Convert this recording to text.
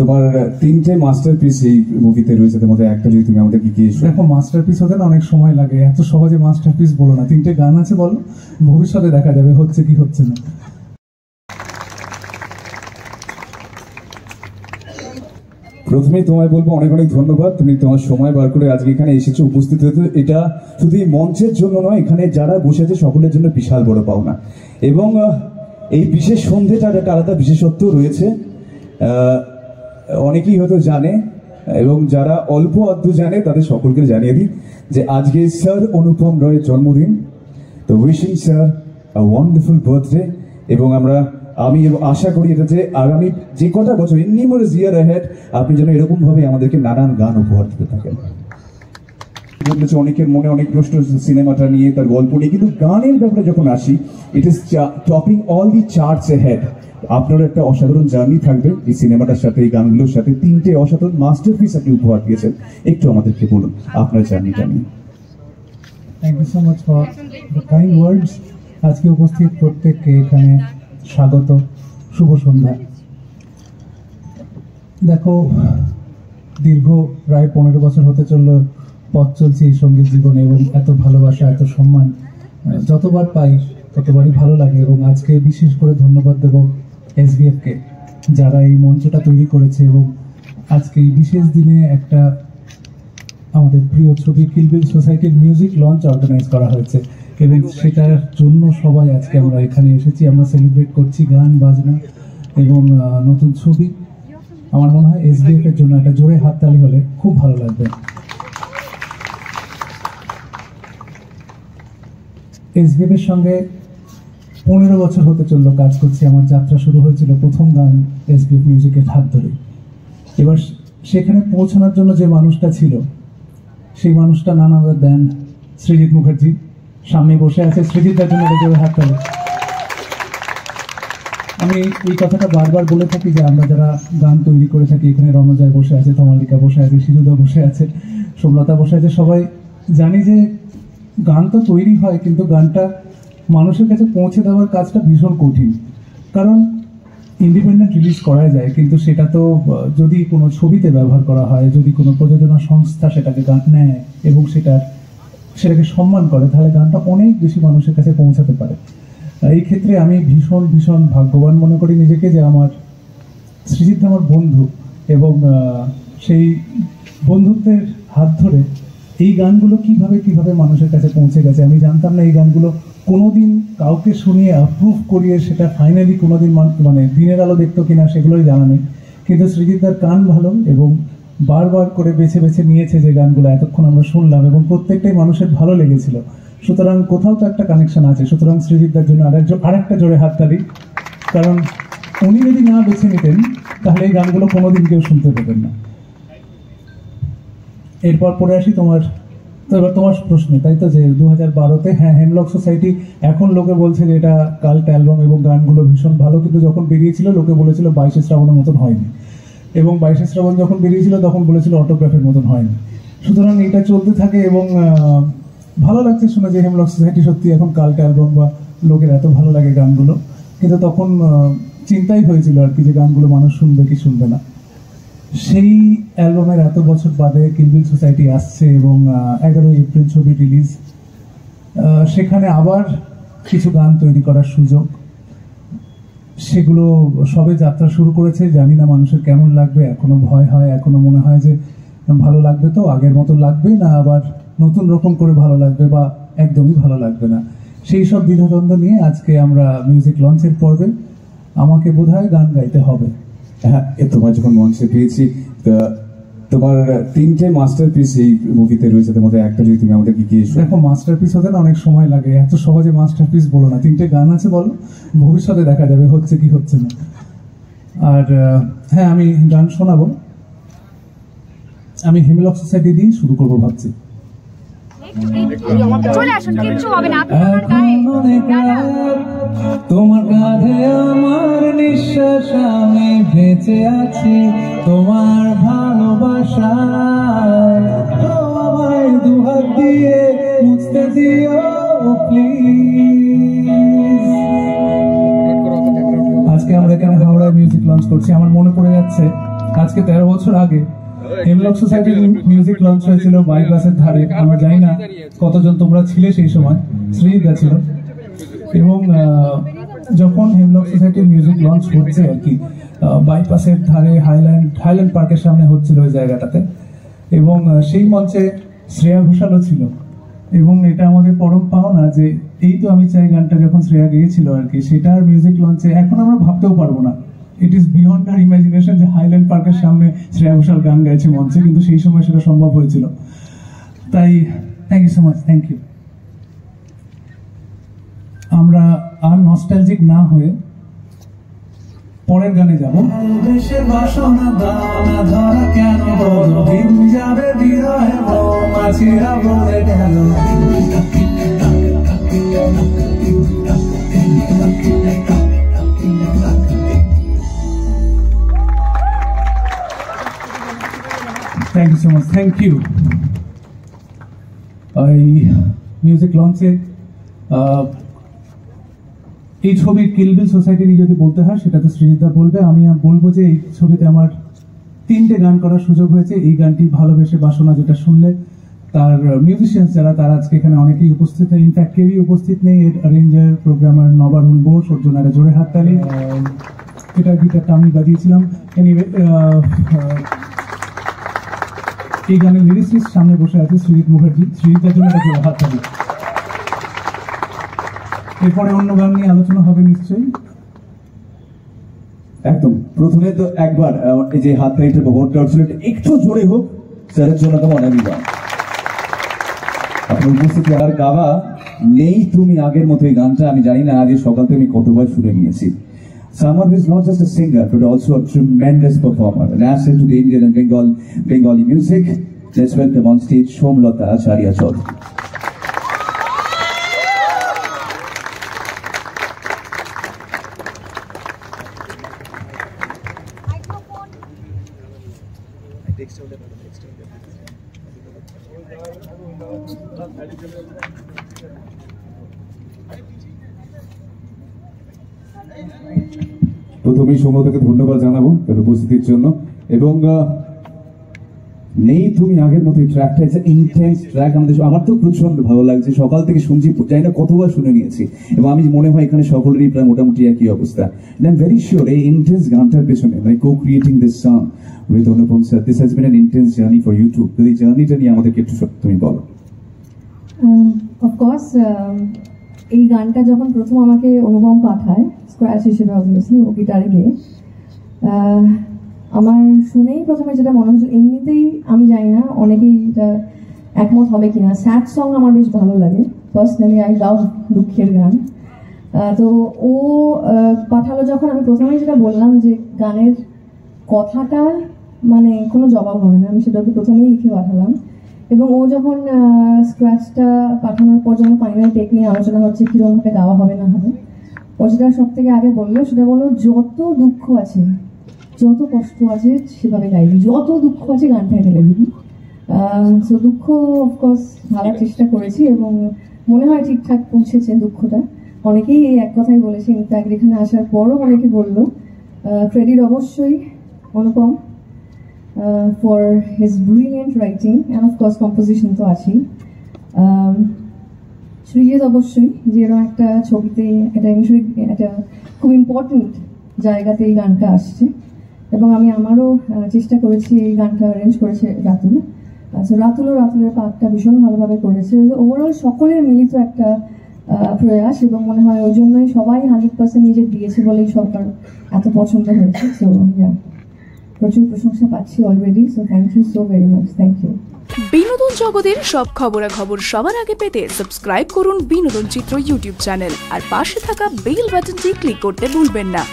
তোমার তিনটে মাস্টারপিস এই মুভিতে রয়েছে, তোমার একটা যদি তুমি আমাদেরকে কি দেখো, মাস্টারপিস হতে না অনেক সময় লাগে, এত সহজে মাস্টারপিস বলো না। তিনটে গান আছে, বলো, ভবিষ্যতে দেখা যাবে হচ্ছে কি হচ্ছে না। প্রথমেই তোমায় বলবো অনেক অনেক ধন্যবাদ, তুমি তোমার সময় বার করে আজকে এখানে এসেছো, উপস্থিত হতে। এটা শুধু এই মঞ্চের জন্য নয়, এখানে যারা বসে আছে সকলের জন্য বিশাল বড় পাওনা। এবং এই বিশেষ সন্ধ্যেটার একটা আলাদা বিশেষত্ব রয়েছে, অনেকেই হয়তো জানে, এবং যারা অল্প আধটু জানে তাদের সকলকে জানিয়ে দিই যে আজকে স্যার অনুপম রয়ের জন্মদিন। তো wishing sir a wonderful birthday. এবং আমি আশা করি এটা যে আগামী যে কটা বছর, নিউমারাস ইয়ার অ্যাহেড, আপনি যেন এরকম ভাবে আমাদেরকে নানান গান উপহার দিতে থাকেন। অনেকের মনে অনেক প্রশ্ন সিনেমাটা নিয়ে, তার গল্প নিয়ে, কিন্তু গানের ব্যাপারে যখন আসি, it is topping all the charts ahead. আপনার একটা অসাধারণ জার্নি থাকবে এই সিনেমাটার সাথে, এই গানগুলোর সাথে। তিনটে অসাধারণ মাস্টারপিস আপনি উপহার দিয়েছেন, একটু আমাদেরকে বলুন আপনার জার্নিটা নিয়ে। Thank you so much for the kind words. আজকে উপস্থিত প্রত্যেককে এখানে স্বাগত, শুভ সন্ধ্যা। দেখো, দীর্ঘ প্রায় 15 বছর হতে চলল পথ চলছে এই সঙ্গীত জীবনে, এবং এত ভালোবাসা, এত সম্মান যতবার পাই ততবারই ভালো লাগে। এবং আজকে বিশেষ করে ধন্যবাদ দেব এসবিএফকে, যারা এই মঞ্চটা তৈরি করেছে। এবং আজকে এই বিশেষ দিনে একটা আমাদের প্রিয় ছবি কিলবিল সোসাইটির মিউজিক লঞ্চ অর্গানাইজ করা হয়েছে, এবং সেটার জন্য সবাই আজকে আমরা এখানে এসেছি। আমরা সেলিব্রেট করছি গান বাজনা এবং নতুন ছবি। আমার মনে হয় এসবিএফ এর জন্য একটা জোরে হাততালি হলে খুব ভালো লাগবে। এসবিএফ এর সঙ্গে 15 বছর হতে চললো কাজ করছি। আমার যাত্রা শুরু হয়েছিল প্রথম গান এসবিএফ মিউজিকের হাত ধরে। এবার সেখানে পৌঁছানোর জন্য যে মানুষটা ছিল, সেই মানুষটা নান আদার দেন সৃজিত মুখার্জি। সামনে বসে আছে সৃজিত, তার জন্য জোরে হাততালি। আমি এই কথাটা বারবার বলে থাকি যে আমরা যারা গান তৈরি করে থাকি, এখানে রণজয় বসে আছে, তমালিকা বসে আছে, সিজুদা বসে আছে, সোমলতা বসে আছে, সবাই জানি যে গান তো তৈরি হয়, কিন্তু গানটা মানুষের কাছে পৌঁছে দেওয়ার কাজটা ভীষণ কঠিন। কারণ ইন্ডিপেন্ডেন্ট রিলিজ করা যায়, কিন্তু সেটা তো যদি কোনো ছবিতে ব্যবহার করা হয়, যদি কোনো প্রযোজনা সংস্থা সেটাকে গান নেয় এবং সেটাকে সম্মান করে, তাহলে গানটা অনেক বেশি মানুষের কাছে পৌঁছাতে পারে। এই ক্ষেত্রে আমি ভীষণ ভীষণ ভাগ্যবান মনে করি নিজেকে, যে আমার সৃজিত আমার বন্ধু, এবং সেই বন্ধুত্বের হাত ধরে এই গানগুলো কিভাবে কিভাবে মানুষের কাছে পৌঁছে গেছে। আমি জানতাম না এই গানগুলো কোনোদিন কাউকে শুনিয়ে অ্যাপ্রুভ করিয়ে সেটা ফাইনালি কোনোদিন মানে দিনের আলো দেখতো কিনা সেগুলোই জানা নেই। কিন্তু সৃজিতদার কান ভালো, এবং বারবার করে বেছে বেছে নিয়েছে যে গানগুলো এতক্ষণ আমরা শুনলাম, এবং প্রত্যেকটাই মানুষের ভালো লেগেছিল। সুতরাং কোথাও তো একটা কানেকশন আছে। সুতরাং সৃজিতদার জন্য আরেকটা জোরে হাততালি, কারণ উনি যদি না বেছে নিতেন তাহলে এই গানগুলো কোনোদিন কেউ শুনতে পেতেন না। এরপর পরে আসি তোমার প্রশ্নে, তাই তো, যে 2012-তে হ্যাঁ হেমলক সোসাইটি, এখন লোকে বলছে যে এটা কাল্ট অ্যালবাম এবং গানগুলো ভীষণ ভালো, কিন্তু যখন বেরিয়েছিল লোকে বলেছিল 22শে শ্রাবণের মতন হয়নি, এবং 22শে শ্রাবণ যখন বেরিয়েছিল তখন বলেছিল অটোগ্রাফের মতন হয়নি। সুতরাং এটা চলতে থাকে, এবং ভালো লাগছে শুনে যে হেমলক সোসাইটি সত্যি এখন কাল্ট অ্যালবাম, বা লোকের এত ভালো লাগে গানগুলো। কিন্তু তখন চিন্তাই হয়েছিল আর কি, যে গানগুলো মানুষ শুনবে কি শুনবে না। সেই অ্যালবামের এত বছর বাদে কিলবিল সোসাইটি আসছে, এবং 11 এপ্রিল ছবি রিলিজ। সেখানে আবার কিছু গান তৈরি করার সুযোগ, সেগুলো সবে যাত্রা শুরু করেছে। জানি না মানুষের কেমন লাগবে, এখনো ভয় হয়, এখনো মনে হয় যে ভালো লাগবে তো, আগের মতো লাগবে না, আবার নতুন রকম করে ভালো লাগবে, বা একদমই ভালো লাগবে না। সেই সব দ্বিধাদ্বন্দ্ব নিয়ে আজকে আমরা মিউজিক লঞ্চের পর্বে আমাকে বোধহয় গান গাইতে হবে। হ্যাঁ, তোমার যখন মঞ্চে পেয়েছি, তোমার তিনটে মাস্টারপিস এই মুভিতে রয়েছে, তোমার একটা যদি তুমি আমাদেরকে কি। দেখো, মাস্টারপিস হতে না অনেক সময় লাগে, এত সহজে মাস্টারপিস বলো না। তিনটে গান আছে, বলো, ভবিষ্যতে দেখা যাবে হচ্ছে কি হচ্ছে না। আর হ্যাঁ, আমি গান শোনাবো। আমি হেমলক সোসাইটি দিয়ে শুরু করবো ভাবছি। তোমার কাঁধে আমার নিঃশ্বাস, আমি বেঁচে আছি তোমার ভালোবাসা, আমায় দুহাত দিয়ে মুছতে দিও প্লিজ। আজকে আমরা এখানে হাওড়ায় মিউজিক লঞ্চ করছি। আমার মনে পড়ে যাচ্ছে আজকে 13 বছর আগে হেমলক সোসাইটির মিউজিক লঞ্চ হয়েছিল বাইপাসের ধারে। আমরা জানি না কতজন তোমরা ছিলে সেই সময়, শ্রীদা ছিল। এবং যখন হেমলক সোসাইটির মিউজিক লঞ্চ হচ্ছে আর কি, বাইপাসের ধারে হাইল্যান্ড পার্কের সামনে হচ্ছিল ওই জায়গাটাতে, এবং সেই মঞ্চে শ্রেয়া ঘোষালও ছিল। এবং এটা আমাদের পরম পাওনা যে এই তো আমি চাই গানটা যখন শ্রেয়া গেয়েছিল আর কি, সেটার মিউজিক লঞ্চে এখন আমরা ভাবতেও পারবো না, it is beyond our imagination যে হাইল্যান্ড পার্কের সামনে শ্রেয়া ঘোষাল গান গাইছে মঞ্চে, কিন্তু সেই সময় সেটা সম্ভব হয়েছিল। তাই thank you so much, thank you. আমরা আর নস্টালজিক না হয়ে পরের গানে যাব। দেশের বাসনা দানা ধরা কেন বলো, দিন যাবে বিরহে মৌমাছিরা বলে গেল। Thank you so much, thank you. এই মিউজিক লঞ্চে এই ছবির কিলবিল সোসাইটি নিয়ে যদি বলতে হয় সেটা তো সৃজিতদা বলবে। আমি বলবো যে এই ছবিতে আমার 3টে গান করার সুযোগ হয়েছে। এই গানটি ভালোবেসে বাসনা, যেটা শুনলে তার মিউজিশিয়ানস যারা, তারা আজকে এখানে অনেকেই উপস্থিত নেই, ইনফ্যাক্ট কেউই উপস্থিত নেই। এর অ্যারেঞ্জার প্রোগ্রামার নবারুণ বোস, ওর জন্য জোরে হাততালি। এটা গিটারটা আমি বাজিয়েছিলাম। এনিওয়ে, এই গানের লিরিসিস্ট সামনে বসে আছে সৃজিত মুখার্জি, সৃজিতের জন্য একটা জোরে হাততালি। এরপরে অন্য গান নিয়ে আলোচনা হবে নিশ্চয়ই। একদম প্রথমে তো একবার এই যে হাততালিটা ব্যবহার করছিল, একটু জোরে হোক স্যারের জন্য। তো অনেক গান আপনার উপস্থিতি আর গাওয়া নেই তুমি আগের মতো। এই গানটা আমি জানি না আজ সকাল থেকে আমি কতবার শুনে নিয়েছি। Someone who is not just a singer but also a tremendous performer, an asset to the Indian and Bengali music. Let's welcome on stage Somlata Acharya Chaudhary. প্রথমেই সৌম্যতাকে ধন্যবাদ জানাবো এর উপস্থিতির জন্য। এবং নেই তুমি আগের মতো ট্র্যাকটা, ইটস ইন্টেন্স ট্র্যাক। আমার তো প্রচন্ড ভালো লাগছে, সকাল থেকে শুনছি, জানি না কতবার শুনে নিয়েছি। এবং আমি মনে হয় এখানে সকলেরই প্রায় মোটামুটি একই অবস্থা। আই এম ভেরি শিওর এই ইন্টেন্স গানটার পেছনে, মানে co-creating this song with Anupam sir, this has been an intense journey for you too. এই জার্নিটা নিয়ে আমাদেরকে একটু তুমি বলো। অফকোর্স এই গানটা যখন প্রথম আমাকে অনুপম পাঠায় স্ক্র্যাচ হিসেবে, অবভিয়াসলি ও গিটারে গিয়ে, আমার শুনেই প্রথমে যেটা মনে হচ্ছিল, এমনিতেই আমি জানি না অনেকেই এটা একমত হবে কিনা, স্যাড সং আমার বেশ ভালো লাগে পার্সোনালি। আই লাভ দুঃখের গান। তো ও পাঠালো যখন, আমি প্রথমেই যেটা বললাম যে গানের কথাটা মানে কোনো জবাব হবে না, আমি সেটাকে প্রথমেই লিখে পাঠালাম। এবং ও যখন স্ক্র্যাচটা পাঠানোর পর যখন ফাইনাল টেক নিয়ে আলোচনা হচ্ছে কীরকমভাবে গাওয়া হবে না হবে, ও যেটা সব থেকে আগে বললো সেটা বললো, যত দুঃখ আছে, যত কষ্ট আছে সেভাবে গাইবি, যত দুঃখ আছে গানটা ঢেলে দিবি। সো দুঃখ অফকোর্স ঢালার চেষ্টা করেছি এবং মনে হয় ঠিকঠাক পৌঁছেছে দুঃখটা। অনেকেই এই এক কথাই বলেছে, ইনফ্যাক্ট এখানে আসার পরও অনেকে বললো। ক্রেডিট অবশ্যই Anupam for his brilliant writing and of course composition তো আছেই। সৃজিত অবশ্যই, যে এরকম একটা ছবিতে একটা খুব ইম্পর্টেন্ট জায়গাতে এই গানটা আসছে। এবং আমি আমারও চেষ্টা করেছি, এই গানটা অ্যারেঞ্জ করেছে রাতুল। আচ্ছা, রাতুলের পার্টটা ভীষণ ভালোভাবে করেছে। ওভারঅল সকলের মিলিত একটা প্রয়াস, এবং মনে হয় ওই জন্যই সবাই 100% নিজে দিয়েছে বলেই সবার এত পছন্দ হয়েছে। সো প্রচুর প্রশংসা পাচ্ছি already. So thank you so very much, thank you. বিনোদন জগতের সব খবরাখবর সবার আগে পেতে সাবস্ক্রাইব করুন বিনোদন চিত্র ইউটিউব চ্যানেল, আর পাশে থাকা বেল বাটনটি ক্লিক করতে ভুলবেন না।